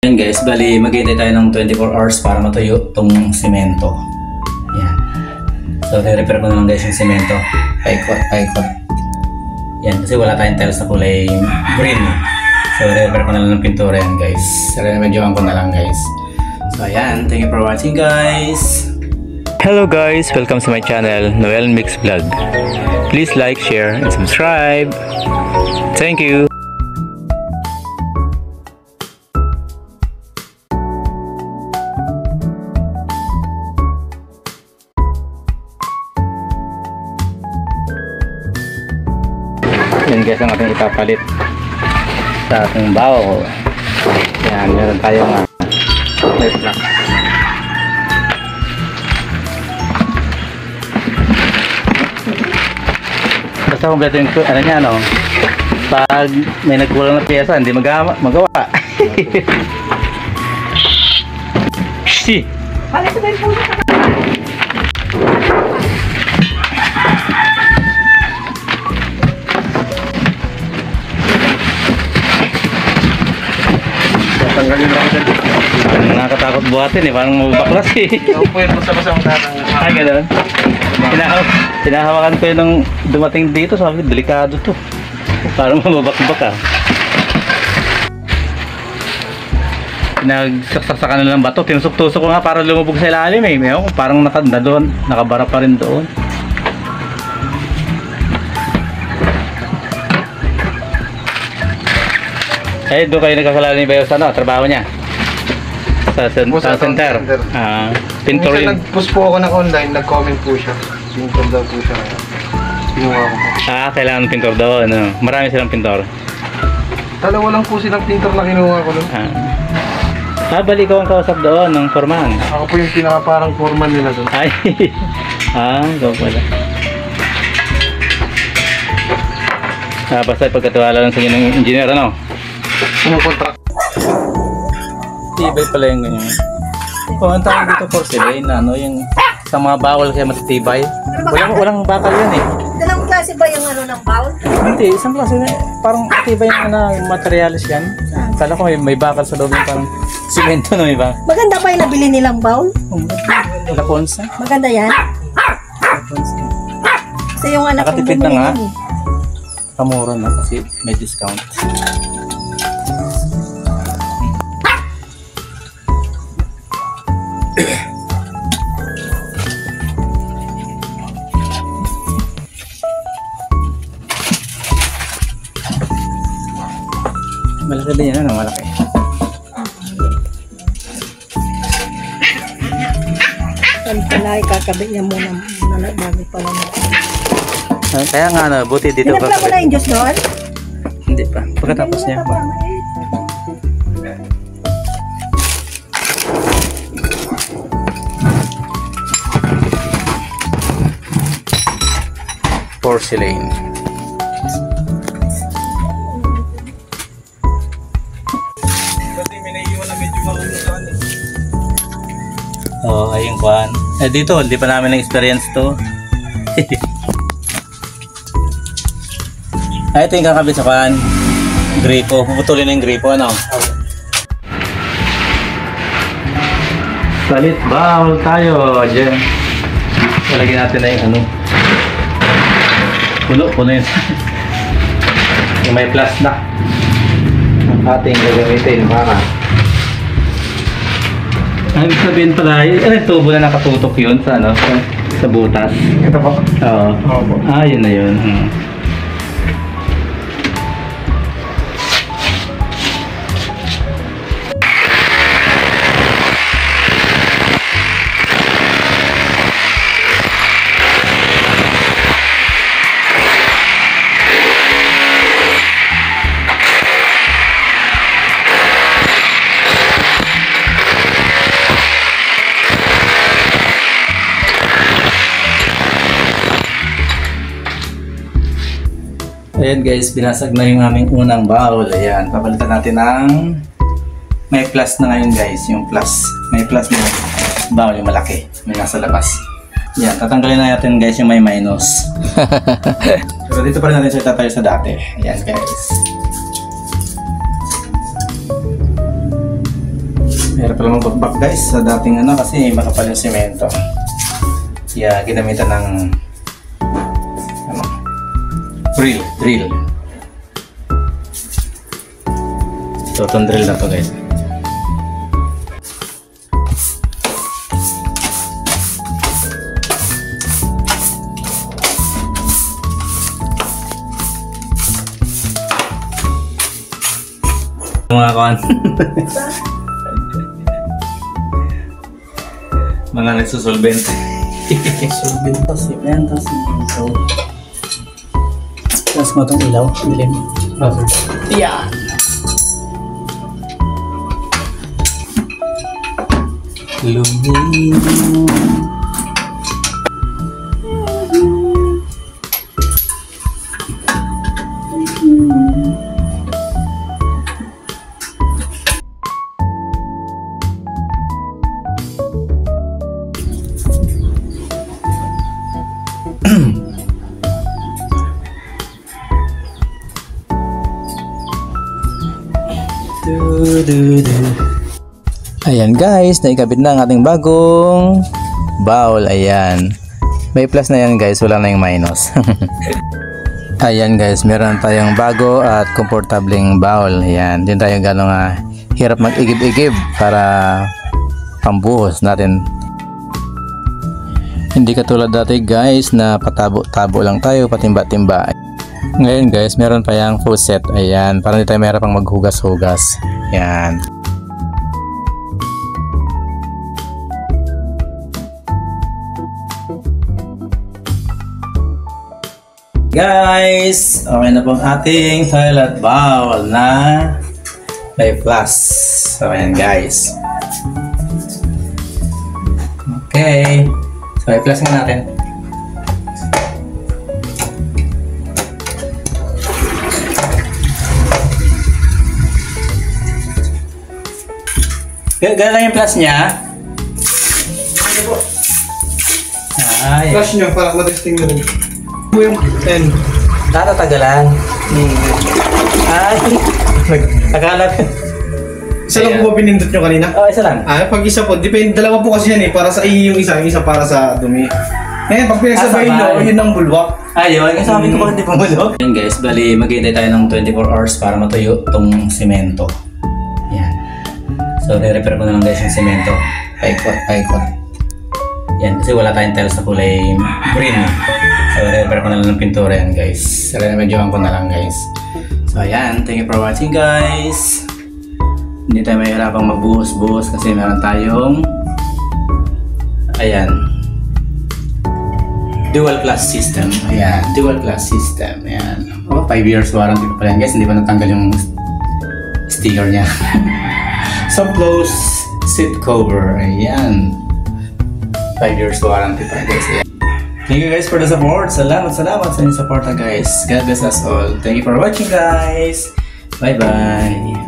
Ayan guys, bali maghihintay tayo ng 24 hours para matuyo itong semento. Ayan. So, re-repair ko na lang guys yung semento. Paikot. Ayan, kasi wala tayong tiles na kulay green. So, re-repair ko na lang ng pintura yan guys. Re-medyoan ko na lang guys. So, ayan. Thank you for watching guys. Hello guys, welcome to my channel, Noel Mix Vlog. Please like, share, and subscribe. Thank you. Yan guys ang ating ipapalit sa ating bowl. Yan, meron tayong net lang. Basta kompleto yung ano niya, no? Pag may nagkulang na piyesa, hindi magawa. Shhh! Balik ko din po. Tanggalin lang ako dyan. Nakakatakot buhatin eh, parang mabaklas eh. Ako po yung basta-basta ang tatang. Ah, gano'n? Hinahawakan ko yun nung dumating dito, sabi ko, delikado to. Parang mababakbak ah. Nagsaksakan na lang bato, tinusok-tusok ko nga para lumubog sa ilalim eh. Parang nakabara pa rin doon. Eh, doon kayo nagkakalala ni Bayo sa trabaho niya? Sa center? Pintor minsan yun? nag-post po ako ng online, nag-comment po siya. Pintor daw po siya. Kinuha ko po. Kailangan ng pintor doon. Marami silang pintor. Dalawa lang po silang pintor na kinuha ko doon. Balik ko ang kausap doon ng foreman. Ako po yung pinaka-parang foreman nila doon. Ay, ikaw pala. Basta pagkatiwala lang sa inyo ng engineer, ano? Yung contract. Tibay pala yung ganyan. Kung ang tawag dito porcelain, yung sa mga bawal kaya matitibay. Walang bakal yan eh. Dalawang klase ba yung ng bowl? Hindi, isang klase na parang matibay yung materialis yan. Kala ko may bakal sa loob yung parang simento na iba. Maganda pa yung nabili nilang bowl? Laponsa. Maganda yan? Kasi yung anak kong Nakatipid na bumili nga. yan eh. Kamura na kasi may discount. Malaki din yan, malaki. Yan pala, ikakabit niya muna bago pala mo. Kaya nga buti dito Pinagla mo na yung Diyos doon? Hindi pa. Pagkatapos niya. Porcelain. Ayun kuhan. Dito, hindi pa namin na-experience to. Ito yung kakabit sa kuhan. Gripo. Puputulin na yung gripo, ano? Salit bowl tayo. Diyan. Lalagyan natin na yung puno yun. Yung may plastic. Ang ating gagamitin para. Ang sabihin pala, yung tubo na nakatutok yun sa sa butas. Ito po. Oo. Yun na yun. Ayan guys, binasag na yung aming unang bowl. Ayan, papalitan natin ng may plus na ngayon guys. Yung plus, may plus na bowl, yung malaki. May nasa labas. Yan, tatanggalin na natin guys yung may minus. Pero dito pa rin natin siya tatayo sa dati. Yan guys. Meron pala magbakbak guys sa dating ano kasi makapal yung semento. Kaya ginamitan ng ano, drill. So itong drill na to guys. Mga kawan. Mga nagsusolvent. Solvento, semento. Tapos mo itong ilaw, dilim. Yan. Lumino. Ayan guys, naikabit na ang ating bagong bowl. Ayan, may plus na yan guys, wala na yung minus. Ayan guys, meron tayong bago at komportableng bowl. Ayan, din tayo gano'ng hirap mag-igib-igib para pambuhos natin. Hindi katulad dati guys na patabo-tabo lang tayo, patimba-timba. Ngayon guys, meron pa yung full set. Ayan, para hindi tayo meron pang maghugas-hugas. Ayan. Guys, okay na po ang ating toilet bowl na may plus. So ayan guys. Okay. So i-plus nga natin. Gano'n lang yung plus niya. Ay. Flash nyo, para matesting mo rin. Ito yung 10. Tatatagalan. Ay. Akala ko. Isa lang po ba pinindot nyo kanina? Oo, isa lang. Pag isa po, depende, dalawa po kasi yan eh. Para sa iyo yung isa para sa dumi. Ngayon, pag pinagsabay nyo, yun ang bulwak. Ayun, yung sabi ko hindi pumulog. Yan guys, bali maghihintay tayo ng 24 hours para matuyo itong semento. Yan. So, re-repair ko na lang guys yung semento. Paikot. Yan, kasi wala tayong tiles na kulay green. So, re-repair ko na lang ng pintura yan guys. Re-medyoan ko na lang guys. So, ayan. Thank you for watching guys. Hindi tayo mahirapang magbuhos-buhos kasi meron tayong ayan, dual plus system. Ayan, dual plus system. Ayan. 5 years warranty pa pala yan guys. Hindi pa natanggal yung sticker niya. Some close seat cover. Ayan. 5 years warranty pa guys. Ayan. Thank you guys for the support. Salamat sa inyong support guys. God bless us all. Thank you for watching guys. Bye bye.